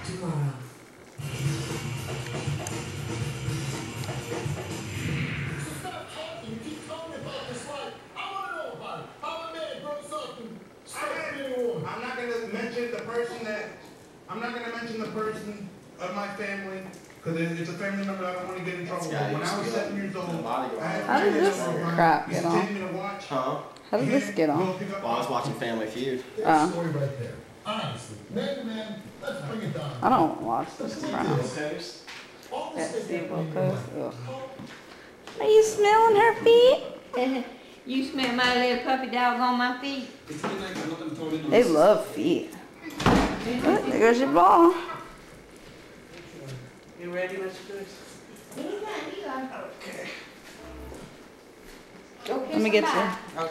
tomorrow. Stop talking. You keep telling me about this life. I want to know about it. How a man grows up and starts being a woman. I'm not gonna mention the person that. I'm not gonna mention the person of my family because it's a family member that I don't want to get in trouble with. When I was 7 years old, I had How did this crap get on? Take me to watch. Huh? How did this get on? Well, I was watching Family Feud. There's a story right there. Honestly. Man, let's bring it down. I don't watch this crap. Coast? All That this Steve stuff Wilkos. Ugh. Are you smelling her feet? You smell my little puppy dog on my feet. They love feet. Oh, there goes your ball. You ready, Mr. Chris? Anytime you are. Let me get you.